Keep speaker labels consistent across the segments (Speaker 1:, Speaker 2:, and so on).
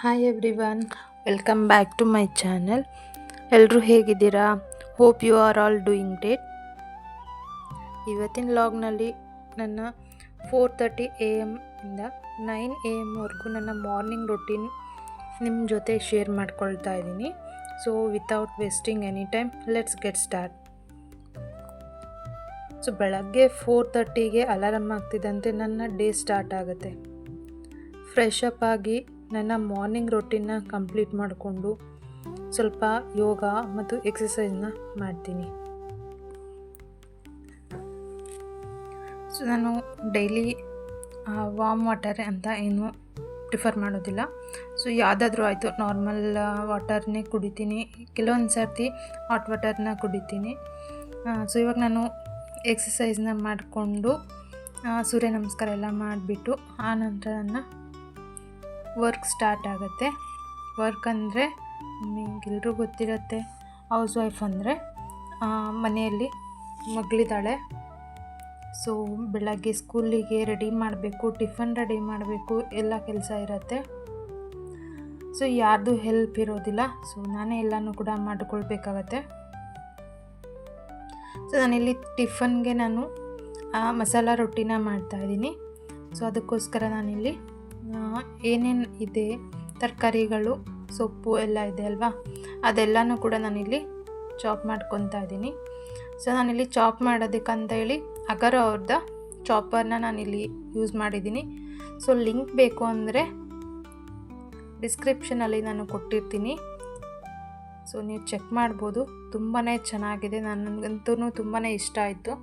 Speaker 1: Hi everyone, welcome back to my channel. ಎಲ್ಲರೂ ಹೇಗಿದ್ದೀರಾ? Hope you are all doing great. ಇವತ್ತಿನ ಲಾಗ್ನಲ್ಲಿ ನನ್ನ 4:30 AM ಇಂದ 9 AM ವರೆಗೂ ನನ್ನ ಮಾರ್ನಿಂಗ್ ರೊಟೀನ್ ನಿಮ್ಮ ಜೊತೆ ಶೇರ್ ಮಾಡ್ಕೊಳ್ತಾ ಇದ್ದೀನಿ. So without wasting any time, let's get start. So ಬೆಳಗ್ಗೆ 4:30ಗೆ ಅಲಾರಮ್ ಆಗ್ತಿದ್ದಂತೆ ನನ್ನ ಡೇ ಸ್ಟಾರ್ಟ್ ಆಗುತ್ತೆ. ಫ್ರೆಶ್ ಅಪ್ ಆಗಿ ನನ್ನ ಮಾರ್ನಿಂಗ್ ರೊಟೀನ್ನ ಕಂಪ್ಲೀಟ್ ಮಾಡಿಕೊಂಡು ಸ್ವಲ್ಪ ಯೋಗ ಮತ್ತು ಎಕ್ಸಸೈಸ್ನ ಮಾಡ್ತೀನಿ. ಸೊ ನಾನು ಡೈಲಿ ವಾಮ್ ವಾಟರ್ ಅಂತ ಏನು ಪ್ರಿಫರ್ ಮಾಡೋದಿಲ್ಲ. ಸೊ ಯಾವುದಾದ್ರೂ ಆಯಿತು, ನಾರ್ಮಲ್ ವಾಟರ್ನೇ ಕುಡಿತೀನಿ. ಕೆಲವೊಂದು ಸರ್ತಿ ಹಾಟ್ ವಾಟರ್ನ ಕುಡಿತೀನಿ. ಸೊ ಇವಾಗ ನಾನು ಎಕ್ಸಸೈಸ್ನ ಮಾಡಿಕೊಂಡು ಸೂರ್ಯ ನಮಸ್ಕಾರ ಎಲ್ಲ ಮಾಡಿಬಿಟ್ಟು ಆನಂತರ ನನ್ನ ವರ್ಕ್ ಸ್ಟಾರ್ಟ್ ಆಗುತ್ತೆ. ವರ್ಕ್ ಅಂದರೆ ನಿಮಗೆಲ್ರಿಗೂ ಗೊತ್ತಿರುತ್ತೆ, ಹೌಸ್ ವೈಫ್ ಅಂದರೆ ಮನೆಯಲ್ಲಿ ಮಗಳಿದ್ದಾಳೆ. ಸೊ ಬೆಳಗ್ಗೆ ಸ್ಕೂಲಿಗೆ ರೆಡಿ ಮಾಡಬೇಕು, ಟಿಫನ್ ರೆಡಿ ಮಾಡಬೇಕು, ಎಲ್ಲ ಕೆಲಸ ಇರುತ್ತೆ. ಸೊ ಯಾರ್ದು ಹೆಲ್ಪ್ ಇರೋದಿಲ್ಲ. ಸೊ ನಾನೇ ಎಲ್ಲನೂ ಕೂಡ ಮಾಡಿಕೊಳ್ಬೇಕಾಗತ್ತೆ. ಸೊ ನಾನಿಲ್ಲಿ ಟಿಫನ್ಗೆ ನಾನು ಮಸಾಲ ರೊಟ್ಟಿನ ಮಾಡ್ತಾಯಿದ್ದೀನಿ. ಸೊ ಅದಕ್ಕೋಸ್ಕರ ನಾನಿಲ್ಲಿ ಏನೇನು ಇದೆ, ತರಕಾರಿಗಳು, ಸೊಪ್ಪು ಎಲ್ಲ ಇದೆ ಅಲ್ವಾ, ಅದೆಲ್ಲನೂ ಕೂಡ ನಾನಿಲ್ಲಿ ಚಾಪ್ ಮಾಡ್ಕೊತಾ ಇದ್ದೀನಿ. ಸೊ ನಾನಿಲ್ಲಿ ಚಾಪ್ ಮಾಡೋದಕ್ಕಂತ ಹೇಳಿ ಅಗರ ಅವ್ರದ್ದು ಚಾಪರ್ನ ನಾನಿಲ್ಲಿ ಯೂಸ್ ಮಾಡಿದ್ದೀನಿ. ಸೊ ಲಿಂಕ್ ಬೇಕು ಅಂದರೆ ಡಿಸ್ಕ್ರಿಪ್ಷನಲ್ಲಿ ನಾನು ಕೊಟ್ಟಿರ್ತೀನಿ. ಸೊ ನೀವು ಚೆಕ್ ಮಾಡ್ಬೋದು. ತುಂಬಾ ಚೆನ್ನಾಗಿದೆ, ನನಗಂತೂ ತುಂಬಾ ಇಷ್ಟ ಆಯಿತು.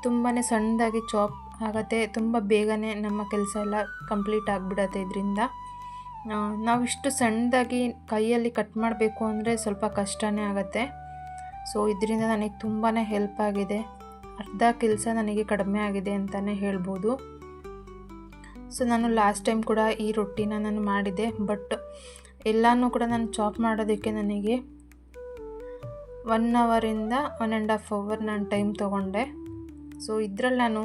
Speaker 1: ತುಂಬಾ ಸಣ್ಣದಾಗಿ ಚಾಪ್ ಆಗುತ್ತೆ, ತುಂಬ ಬೇಗನೆ ನಮ್ಮ ಕೆಲಸ ಎಲ್ಲ ಕಂಪ್ಲೀಟ್ ಆಗಿಬಿಡತ್ತೆ. ಇದರಿಂದ ನಾವಿಷ್ಟು ಸಣ್ಣದಾಗಿ ಕೈಯಲ್ಲಿ ಕಟ್ ಮಾಡಬೇಕು ಅಂದರೆ ಸ್ವಲ್ಪ ಕಷ್ಟನೇ ಆಗುತ್ತೆ. ಸೊ ಇದರಿಂದ ನನಗೆ ತುಂಬಾ ಹೆಲ್ಪ್ ಆಗಿದೆ. ಅರ್ಧ ಕೆಲಸ ನನಗೆ ಕಡಿಮೆ ಆಗಿದೆ ಅಂತಲೇ ಹೇಳ್ಬೋದು. ಸೊ ನಾನು ಲಾಸ್ಟ್ ಟೈಮ್ ಕೂಡ ಈ ರೊಟ್ಟಿನ ನಾನು ಮಾಡಿದೆ, ಬಟ್ ಎಲ್ಲನೂ ಕೂಡ ನಾನು ಚಾಪ್ ಮಾಡೋದಕ್ಕೆ ನನಗೆ 1 ಅವರಿಂದ 1.5 ಅವರ್ ನಾನು ಟೈಮ್ ತೊಗೊಂಡೆ. ಸೊ ಇದರಲ್ಲಿ ನಾನು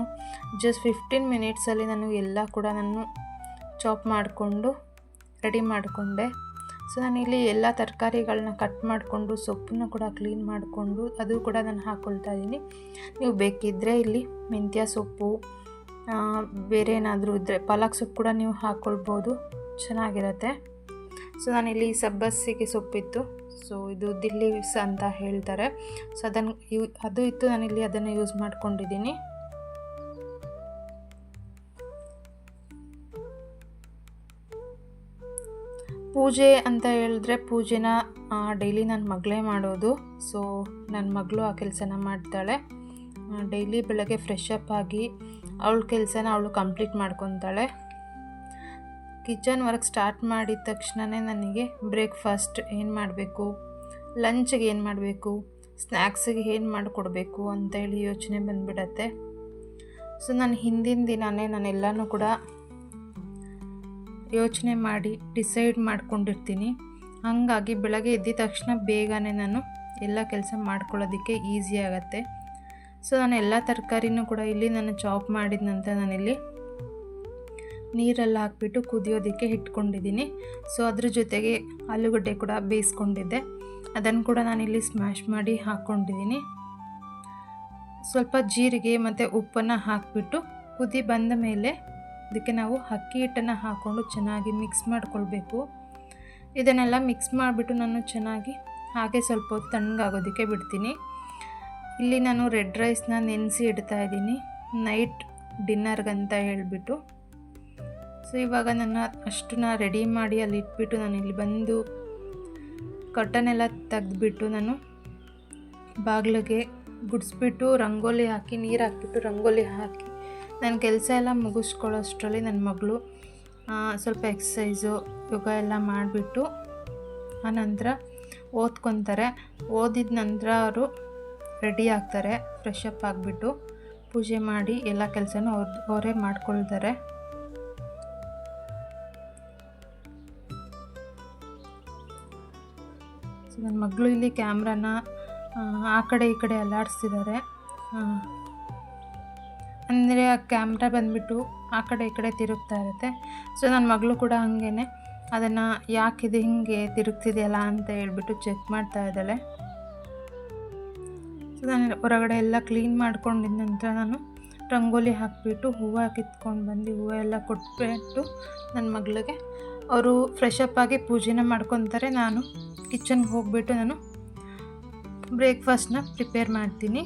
Speaker 1: ಜಸ್ಟ್ 15 ಮಿನಿಟ್ಸಲ್ಲಿ ನಾನು ಎಲ್ಲ ಕೂಡ ನಾನು ಚಾಪ್ ಮಾಡಿಕೊಂಡು ರೆಡಿ ಮಾಡಿಕೊಂಡೆ. ಸೊ ನಾನಿಲ್ಲಿ ಎಲ್ಲ ತರಕಾರಿಗಳನ್ನ ಕಟ್ ಮಾಡಿಕೊಂಡು ಸೊಪ್ಪನ್ನು ಕೂಡ ಕ್ಲೀನ್ ಮಾಡಿಕೊಂಡು ಅದು ಕೂಡ ನಾನು ಹಾಕ್ಕೊಳ್ತಾ ಇದ್ದೀನಿ. ನೀವು ಬೇಕಿದ್ದರೆ ಇಲ್ಲಿ ಮೆಂತ್ಯ ಸೊಪ್ಪು, ಬೇರೆ ಏನಾದರೂ ಇದ್ದರೆ ಪಾಲಕ್ ಸೊಪ್ಪು ಕೂಡ ನೀವು ಹಾಕ್ಕೊಳ್ಬೋದು, ಚೆನ್ನಾಗಿರುತ್ತೆ. ಸೊ ನಾನಿಲ್ಲಿ ಸಬ್ಬಸಿಗೆ ಸೊಪ್ಪಿತ್ತು. ಸೊ ಇದು ದಿಲ್ಲಿವ್ಸ್ ಅಂತ ಹೇಳ್ತಾರೆ. ಸೊ ಅದು ಇತ್ತು, ನಾನಿಲ್ಲಿ ಅದನ್ನು ಯೂಸ್ ಮಾಡ್ಕೊಂಡಿದ್ದೀನಿ. ಪೂಜೆ ಅಂತ ಹೇಳಿದ್ರೆ ಪೂಜೆನ ಡೈಲಿ ನನ್ನ ಮಗಳೇ ಮಾಡೋದು. ಸೊ ನನ್ನ ಮಗಳು ಆ ಕೆಲಸನ ಮಾಡ್ತಾಳೆ. ಡೈಲಿ ಬೆಳಗ್ಗೆ ಫ್ರೆಶ್ ಅಪ್ ಆಗಿ ಅವಳ ಕೆಲಸನ ಅವಳು ಕಂಪ್ಲೀಟ್ ಮಾಡ್ಕೊತಾಳೆ. ಕಿಚನ್ ವರ್ಕ್ ಸ್ಟಾರ್ಟ್ ಮಾಡಿದ ತಕ್ಷಣವೇ ನನಗೆ ಬ್ರೇಕ್ಫಾಸ್ಟ್ ಏನು ಮಾಡಬೇಕು, ಲಂಚ್ಗೆ ಏನು ಮಾಡಬೇಕು, ಸ್ನ್ಯಾಕ್ಸಿಗೆ ಏನು ಮಾಡಿಕೊಡ್ಬೇಕು ಅಂತೇಳಿ ಯೋಚನೆ ಬಂದುಬಿಡತ್ತೆ. ಸೊ ನಾನು ಹಿಂದಿನ ದಿನವೇ ನಾನೆಲ್ಲನೂ ಕೂಡ ಯೋಚನೆ ಮಾಡಿ ಡಿಸೈಡ್ ಮಾಡ್ಕೊಂಡಿರ್ತೀನಿ. ಹಾಗಾಗಿ ಬೆಳಗ್ಗೆ ಎದ್ದ ತಕ್ಷಣ ಬೇಗನೆ ನಾನು ಎಲ್ಲ ಕೆಲಸ ಮಾಡ್ಕೊಳ್ಳೋದಕ್ಕೆ ಈಸಿ ಆಗುತ್ತೆ. ಸೊ ನಾನು ಎಲ್ಲ ತರಕಾರಿನೂ ಕೂಡ ಇಲ್ಲಿ ನಾನು ಚಾಪ್ ಮಾಡಿದ ನಂತರ ನಾನಿಲ್ಲಿ ನೀರೆಲ್ಲ ಹಾಕ್ಬಿಟ್ಟು ಕುದಿಯೋದಕ್ಕೆ ಇಟ್ಕೊಂಡಿದ್ದೀನಿ. ಸೊ ಅದ್ರ ಜೊತೆಗೆ ಆಲೂಗಡ್ಡೆ ಕೂಡ ಬೇಯಿಸ್ಕೊಂಡಿದ್ದೆ, ಅದನ್ನು ಕೂಡ ನಾನಿಲ್ಲಿ ಸ್ಮ್ಯಾಶ್ ಮಾಡಿ ಹಾಕ್ಕೊಂಡಿದ್ದೀನಿ. ಸ್ವಲ್ಪ ಜೀರಿಗೆ ಮತ್ತು ಉಪ್ಪನ್ನು ಹಾಕಿಬಿಟ್ಟು ಕುದಿ ಬಂದ ಮೇಲೆ ಇದಕ್ಕೆ ನಾವು ಅಕ್ಕಿ ಹಿಟ್ಟನ್ನು ಹಾಕ್ಕೊಂಡು ಚೆನ್ನಾಗಿ ಮಿಕ್ಸ್ ಮಾಡ್ಕೊಳ್ಬೇಕು. ಇದನ್ನೆಲ್ಲ ಮಿಕ್ಸ್ ಮಾಡಿಬಿಟ್ಟು ನಾನು ಚೆನ್ನಾಗಿ ಹಾಗೆ ಸ್ವಲ್ಪ ಹೊತ್ತು ತಣ್ಣಗಾಗೋದಕ್ಕೆ ಬಿಡ್ತೀನಿ. ಇಲ್ಲಿ ನಾನು ರೆಡ್ ರೈಸ್ನ ನೆನೆಸಿ ಇಡ್ತಾ ಇದ್ದೀನಿ ನೈಟ್ ಡಿನ್ನರ್ಗಂತ ಹೇಳಿಬಿಟ್ಟು. ಸೊ ಇವಾಗ ನನ್ನ ಅಷ್ಟನ್ನ ರೆಡಿ ಮಾಡಿ ಅಲ್ಲಿ ಇಟ್ಬಿಟ್ಟು ನಾನು ಇಲ್ಲಿ ಬಂದು ಕರ್ಟನೆಲ್ಲ ತೆಗೆದ್ಬಿಟ್ಟು ನಾನು ಬಾಗಿಲಿಗೆ ಗುಡಿಸ್ಬಿಟ್ಟು ರಂಗೋಲಿ ಹಾಕಿ ನೀರು ಹಾಕ್ಬಿಟ್ಟು ರಂಗೋಲಿ ಹಾಕಿ ನನ್ನ ಕೆಲಸ ಎಲ್ಲ ಮುಗಿಸ್ಕೊಳ್ಳೋಷ್ಟರಲ್ಲಿ ನನ್ನ ಮಗಳು ಸ್ವಲ್ಪ ಎಕ್ಸಸೈಸು ಯೋಗ ಎಲ್ಲ ಮಾಡಿಬಿಟ್ಟು ಆನಂತರ ಓದ್ಕೊತಾರೆ. ಓದಿದ ನಂತರ ಅವರು ರೆಡಿ ಆಗ್ತಾರೆ, ಫ್ರೆಶ್ ಅಪ್ ಆಗಿಬಿಟ್ಟು ಪೂಜೆ ಮಾಡಿ ಎಲ್ಲ ಕೆಲಸನೂ ಅವರೇ ಮಾಡ್ಕೊಳ್ತಾರೆ. ಸೊ ನನ್ನ ಮಗಳು ಇಲ್ಲಿ ಕ್ಯಾಮ್ರಾನ ಆ ಕಡೆ ಈ ಕಡೆ ಅಲ್ಲಾಡಿಸ್ತಿದ್ದಾರೆ. ಅಂದರೆ ಆ ಕ್ಯಾಮ್ರಾ ಬಂದುಬಿಟ್ಟು ಆ ಕಡೆ ಈ ಕಡೆ ತಿರುಗ್ತಾ ಇರುತ್ತೆ. ಸೊ ನನ್ನ ಮಗಳು ಕೂಡ ಹಾಗೇ ಅದನ್ನು ಯಾಕಿದು ಹಿಂಗೆ ತಿರುಗ್ತಿದೆಯಲ್ಲ ಅಂತ ಹೇಳ್ಬಿಟ್ಟು ಚೆಕ್ ಮಾಡ್ತಾ ಇದ್ದಾಳೆ. ಸೊ ನಾನು ಹೊರಗಡೆ ಎಲ್ಲ ಕ್ಲೀನ್ ಮಾಡ್ಕೊಂಡಿದ್ದ ನಂತರ ನಾನು ರಂಗೋಲಿ ಹಾಕಿಬಿಟ್ಟು ಹೂವು ಕಿತ್ಕೊಂಡು ಬಂದು ಹೂವು ಎಲ್ಲ ಕೊಟ್ಬಿಟ್ಟು ನನ್ನ ಮಗಳಿಗೆ ಅವರು ಫ್ರೆಶ್ ಅಪ್ ಆಗಿ ಪೂಜೆನ ಮಾಡ್ಕೊತಾರೆ. ನಾನು ಕಿಚನ್ಗೆ ಹೋಗಿಬಿಟ್ಟು ನಾನು ಬ್ರೇಕ್ಫಾಸ್ಟ್ನ ಪ್ರಿಪೇರ್ ಮಾಡ್ತೀನಿ.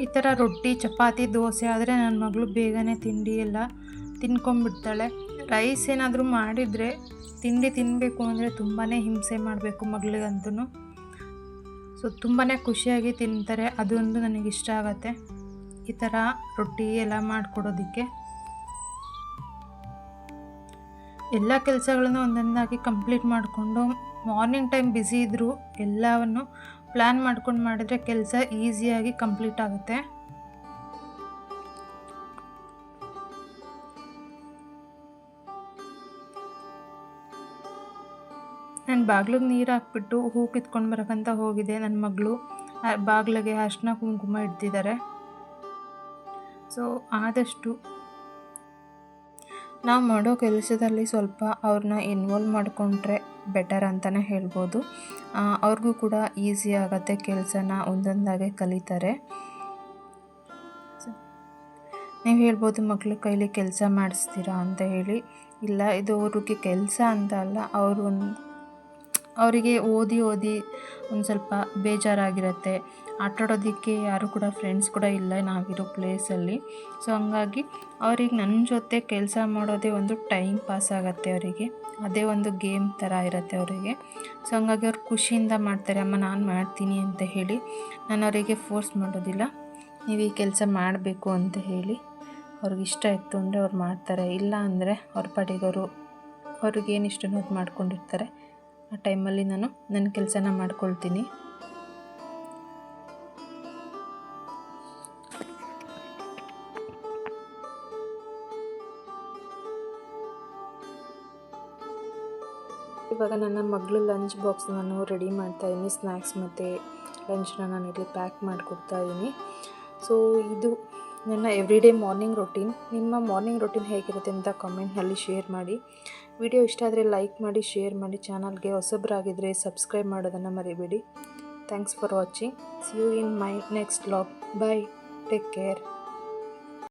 Speaker 1: ಈ ಥರ ರೊಟ್ಟಿ ಚಪಾತಿ ದೋಸೆ ಆದರೆ ನನ್ನ ಮಗಳು ಬೇಗನೆ ತಿಂಡಿ ಎಲ್ಲ ತಿನ್ಕೊಂಬಿಡ್ತಾಳೆ. ರೈಸ್ ಏನಾದರೂ ಮಾಡಿದರೆ ತಿಂಡಿ ತಿನ್ನಬೇಕು ಅಂದರೆ ತುಂಬಾ ಹಿಂಸೆ ಮಾಡಬೇಕು ಮಗಳಿಗಂತೂ. ಸೊ ತುಂಬಾ ಖುಷಿಯಾಗಿ ತಿಂತಾರೆ. ಅದೊಂದು ನನಗಿಷ್ಟ ಆಗುತ್ತೆ ಈ ಥರ ರೊಟ್ಟಿ ಎಲ್ಲ ಮಾಡಿಕೊಡೋದಕ್ಕೆ. ಎಲ್ಲ ಕೆಲಸಗಳನ್ನು ಒಂದೊಂದಾಗಿ ಕಂಪ್ಲೀಟ್ ಮಾಡಿಕೊಂಡು ಮಾರ್ನಿಂಗ್ ಟೈಮ್ ಬ್ಯುಸಿ ಇದ್ದರೂ ಎಲ್ಲವನ್ನು ಪ್ಲ್ಯಾನ್ ಮಾಡ್ಕೊಂಡು ಮಾಡಿದರೆ ಕೆಲಸ ಈಸಿಯಾಗಿ ಕಂಪ್ಲೀಟ್ ಆಗುತ್ತೆ. ನಾನು ಬಾಗಿಲಿಗೆ ನೀರು ಹಾಕ್ಬಿಟ್ಟು ಹೂ ಕಿತ್ಕೊಂಡು ಬರೋಕ್ಕಂತ ಹೋಗಿದೆ. ನನ್ನ ಮಗಳು ಬಾಗಿಲಿಗೆ ಅರಿಶಿನ ಕುಂಕುಮ ಇಡ್ತಿದ್ದಾರೆ. ಸೊ ಆದಷ್ಟು ನಾವು ಮಾಡೋ ಕೆಲಸದಲ್ಲಿ ಸ್ವಲ್ಪ ಅವ್ರನ್ನ ಇನ್ವಾಲ್ವ್ ಮಾಡಿಕೊಂಡ್ರೆ ಬೆಟರ್ ಅಂತಲೇ ಹೇಳ್ಬೋದು. ಅವ್ರಿಗೂ ಕೂಡ ಈಸಿ ಆಗುತ್ತೆ, ಕೆಲಸನ ಒಂದೊಂದಾಗೆ ಕಲಿತಾರೆ. ನೀವು ಹೇಳ್ಬೋದು ಮಕ್ಳ ಕೈಲಿ ಕೆಲಸ ಮಾಡಿಸ್ತೀರಾ ಅಂತ ಹೇಳಿ. ಇಲ್ಲ, ಇದು ಅವ್ರಿಗೆ ಕೆಲಸ ಅಂತ ಅಲ್ಲ, ಅವರಿಗೆ ಓದಿ ಒಂದು ಸ್ವಲ್ಪ ಬೇಜಾರಾಗಿರುತ್ತೆ. ಆಟಾಡೋದಕ್ಕೆ ಯಾರು ಕೂಡ ಫ್ರೆಂಡ್ಸ್ ಕೂಡ ಇಲ್ಲ ನಾವಿರೋ ಪ್ಲೇಸಲ್ಲಿ. ಸೊ ಹಂಗಾಗಿ ಅವ್ರಿಗೆ ನನ್ನ ಜೊತೆ ಕೆಲಸ ಮಾಡೋದೇ ಒಂದು ಟೈಮ್ ಪಾಸ್ ಆಗುತ್ತೆ ಅವರಿಗೆ. ಅದೇ ಒಂದು ಗೇಮ್ ಥರ ಇರುತ್ತೆ ಅವರಿಗೆ. ಸೊ ಹಂಗಾಗಿ ಅವ್ರು ಖುಷಿಯಿಂದ ಮಾಡ್ತಾರೆ, ಅಮ್ಮ ನಾನು ಮಾಡ್ತೀನಿ ಅಂತ ಹೇಳಿ. ನಾನು ಅವರಿಗೆ ಫೋರ್ಸ್ ಮಾಡೋದಿಲ್ಲ, ನೀವು ಈ ಕೆಲಸ ಮಾಡಬೇಕು ಅಂತ ಹೇಳಿ. ಅವ್ರಿಗೆ ಇಷ್ಟ ಇತ್ತು ಅಂದರೆ ಅವ್ರು ಮಾಡ್ತಾರೆ, ಇಲ್ಲ ಅಂದರೆ ಅವ್ರ ಪಾಡಿಗೆ ಅವ್ರಿಗೇನು ಇಷ್ಟನೋ ಅದು ಮಾಡ್ಕೊಂಡಿರ್ತಾರೆ. ಆ ಟೈಮಲ್ಲಿ ನಾನು ನನ್ನ ಕೆಲಸನ ಮಾಡ್ಕೊಳ್ತೀನಿ. ಇವಾಗ ನನ್ನ ಮಗಳು ಲಂಚ್ ಬಾಕ್ಸ್ ನಾನು ರೆಡಿ ಮಾಡ್ತಾಯಿದ್ದೀನಿ. ಸ್ನ್ಯಾಕ್ಸ್ ಮತ್ತು ಲಂಚ್ನ ನಾನು ಇಲ್ಲಿ ಪ್ಯಾಕ್ ಮಾಡಿಕೊಡ್ತಾಯಿದ್ದೀನಿ. ಸೊ ಇದು ನನ್ನ ಎವ್ರಿಡೇ ಮಾರ್ನಿಂಗ್ ರೊಟೀನ್. ನಿಮ್ಮ ಮಾರ್ನಿಂಗ್ ರೊಟೀನ್ ಹೇಗಿರುತ್ತೆ ಅಂತ ಕಾಮೆಂಟ್ನಲ್ಲಿ ಶೇರ್ ಮಾಡಿ. ವಿಡಿಯೋ ಇಷ್ಟ ಆದರೆ ಲೈಕ್ ಮಾಡಿ, ಶೇರ್ ಮಾಡಿ. ಚಾನಲ್ಗೆ ಹೊಸಬರಾಗಿದ್ದರೆ ಸಬ್ಸ್ಕ್ರೈಬ್ ಮಾಡೋದನ್ನು ಮರಿಬೇಡಿ. Thanks for watching. See you in my next vlog. Bye, take care.